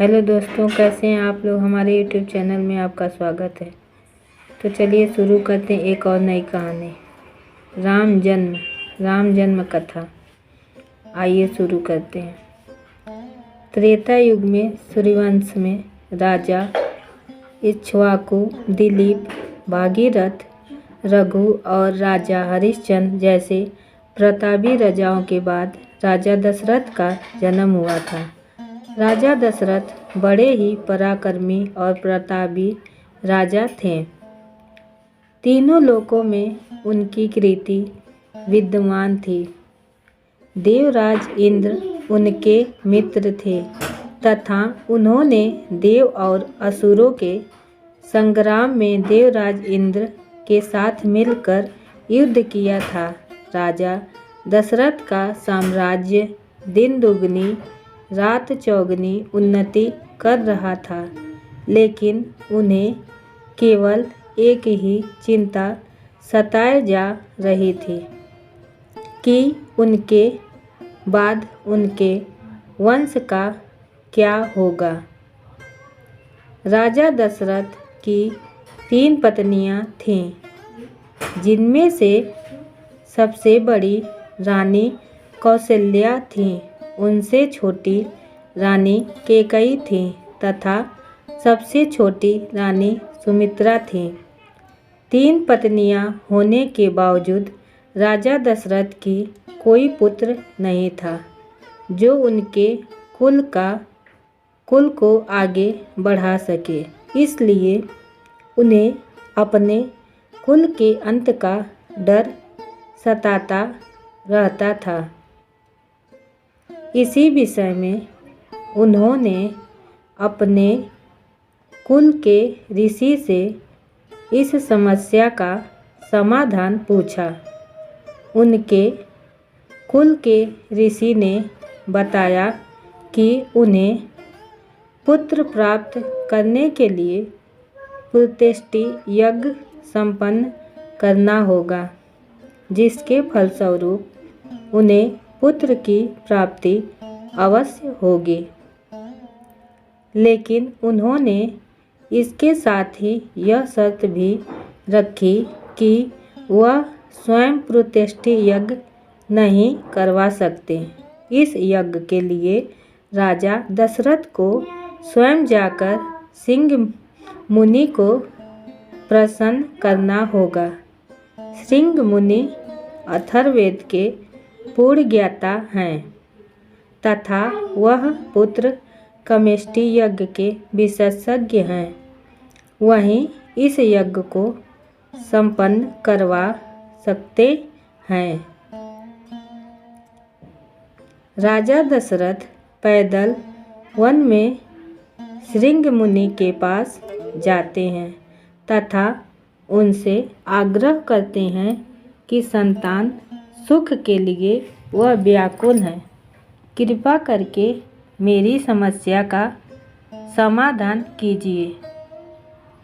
Hello दोस्तों, कैसे हैं आप लोग। हमारे यूट्यूब चैनल में आपका स्वागत है। तो चलिए शुरू करते हैं एक और नई कहानी। राम जन्म कथा। आइए शुरू करते हैं। त्रेता युग में सूर्यवंश में राजा इक्ष्वाकु, दिलीप, भागीरथ, रघु और राजा हरिश्चंद्र जैसे प्रतापी राजाओं के बाद राजा दशरथ का जन्म हुआ था। राजा दशरथ बड़े ही पराक्रमी और प्रतापी राजा थे। तीनों लोकों में उनकी कीर्ति विद्यमान थी। देवराज इंद्र उनके मित्र थे तथा उन्होंने देव और असुरों के संग्राम में देवराज इंद्र के साथ मिलकर युद्ध किया था। राजा दशरथ का साम्राज्य दिन दुगनी रात चौगनी उन्नति कर रहा था, लेकिन उन्हें केवल एक ही चिंता सताए जा रही थी कि उनके बाद उनके वंश का क्या होगा। राजा दशरथ की 3 पत्नियां थीं, जिनमें से सबसे बड़ी रानी कौशल्या थी। उनसे छोटी रानी कैकेयी थी तथा सबसे छोटी रानी सुमित्रा थी। 3 पत्नियां होने के बावजूद राजा दशरथ की कोई पुत्र नहीं था जो उनके कुल को आगे बढ़ा सके। इसलिए उन्हें अपने कुल के अंत का डर सताता रहता था। इसी विषय में उन्होंने अपने कुल के ऋषि से इस समस्या का समाधान पूछा। उनके कुल के ऋषि ने बताया कि उन्हें पुत्र प्राप्त करने के लिए पुत्रष्टि यज्ञ संपन्न करना होगा, जिसके फलस्वरूप उन्हें पुत्र की प्राप्ति अवश्य होगी। लेकिन उन्होंने इसके साथ ही यह शर्त भी रखी कि वह स्वयं पुत्रष्टि यज्ञ नहीं करवा सकते। इस यज्ञ के लिए राजा दशरथ को स्वयं जाकर सिंह मुनि को प्रसन्न करना होगा। सिंह मुनि अथर्ववेद के पूर्ण ज्ञाता हैं तथा वह पुत्र कामेष्टि यज्ञ के विशेषज्ञ हैं। वहीं इस यज्ञ को संपन्न करवा सकते हैं। राजा दशरथ पैदल वन में सिंह मुनि के पास जाते हैं तथा उनसे आग्रह करते हैं कि संतान सुख के लिए वह व्याकुल हैं। कृपा करके मेरी समस्या का समाधान कीजिए।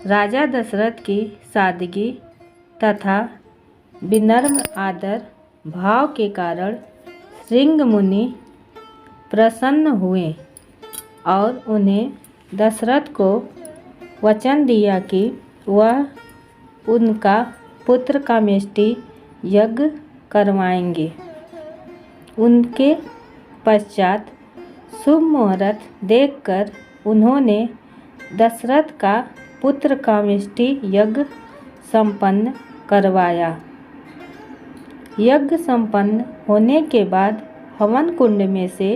राजा दशरथ की सादगी तथा विनम्र आदर भाव के कारण सिंह मुनि प्रसन्न हुए और उन्हें दशरथ को वचन दिया कि वह उनका पुत्र कामेष्टि यज्ञ करवाएंगे। उनके पश्चात शुभ मुहूर्त देखकर उन्होंने दशरथ का पुत्र कामेष्टि यज्ञ संपन्न करवाया। यज्ञ संपन्न होने के बाद हवन कुंड में से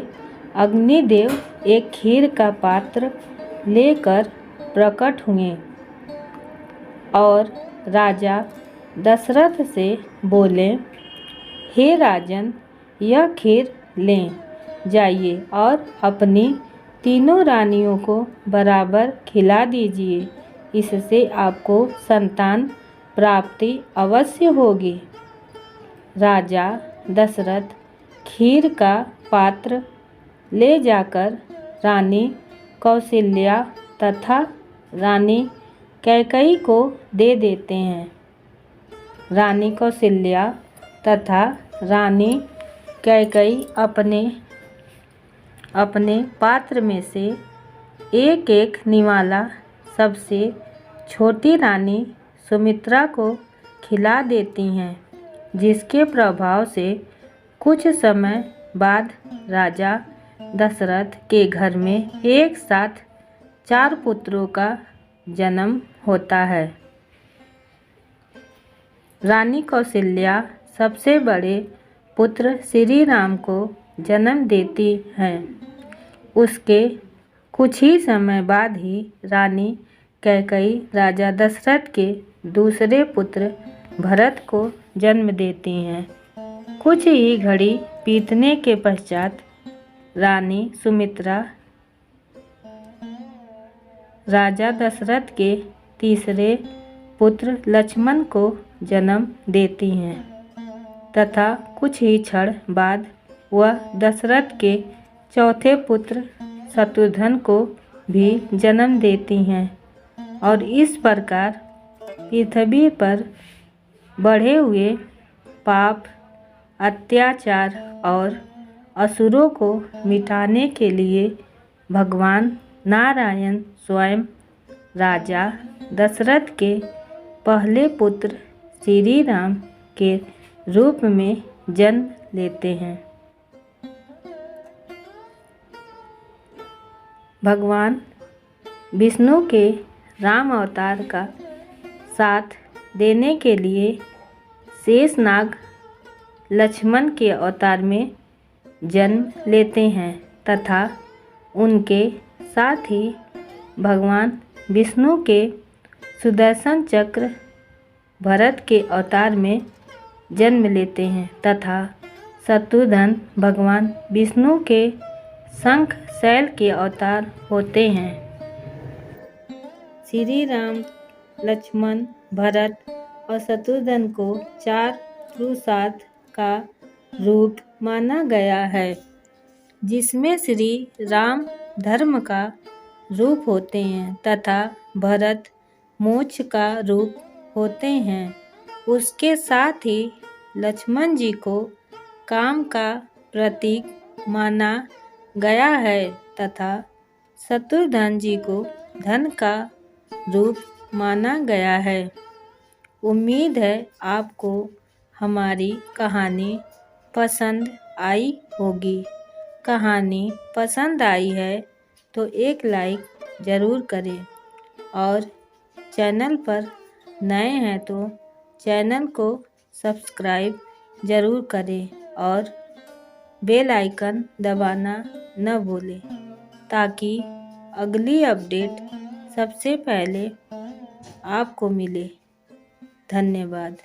अग्निदेव एक खीर का पात्र लेकर प्रकट हुए और राजा दशरथ से बोले, हे राजन, यह खीर लें जाइए और अपनी तीनों रानियों को बराबर खिला दीजिए। इससे आपको संतान प्राप्ति अवश्य होगी। राजा दशरथ खीर का पात्र ले जाकर रानी कौशल्या तथा रानी कैकेयी को दे देते हैं। रानी कौशल्या तथा रानी कैकेयी अपने पात्र में से एक एक निवाला सबसे छोटी रानी सुमित्रा को खिला देती हैं, जिसके प्रभाव से कुछ समय बाद राजा दशरथ के घर में एक साथ 4 पुत्रों का जन्म होता है। रानी कौशल्या सबसे बड़े पुत्र श्री राम को जन्म देती हैं। उसके कुछ ही समय बाद ही रानी कैकेयी राजा दशरथ के दूसरे पुत्र भरत को जन्म देती हैं। कुछ ही घड़ी बीतने के पश्चात रानी सुमित्रा राजा दशरथ के तीसरे पुत्र लक्ष्मण को जन्म देती हैं तथा कुछ ही क्षण बाद वह दशरथ के चौथे पुत्र शत्रुघ्न को भी जन्म देती हैं और इस प्रकार पृथ्वी पर बढ़े हुए पाप, अत्याचार और असुरों को मिटाने के लिए भगवान नारायण स्वयं राजा दशरथ के पहले पुत्र श्री राम के रूप में जन्म लेते हैं। भगवान विष्णु के राम अवतार का साथ देने के लिए शेषनाग लक्ष्मण के अवतार में जन्म लेते हैं तथा उनके साथ ही भगवान विष्णु के सुदर्शन चक्र भरत के अवतार में जन्म लेते हैं तथा शत्रुघ्न भगवान विष्णु के शंख शैल के अवतार होते हैं। श्री राम, लक्ष्मण, भरत और शत्रुघ्न को 4 पुरुषार्थ का रूप माना गया है, जिसमें श्री राम धर्म का रूप होते हैं तथा भरत मोक्ष का रूप होते हैं। उसके साथ ही लक्ष्मण जी को काम का प्रतीक माना गया है तथा शत्रुघ्न जी को धन का रूप माना गया है। उम्मीद है आपको हमारी कहानी पसंद आई होगी। कहानी पसंद आई है तो एक लाइक ज़रूर करें और चैनल पर नए हैं तो चैनल को सब्सक्राइब ज़रूर करें और बेल आइकन दबाना न भूलें ताकि अगली अपडेट सबसे पहले आपको मिले। धन्यवाद।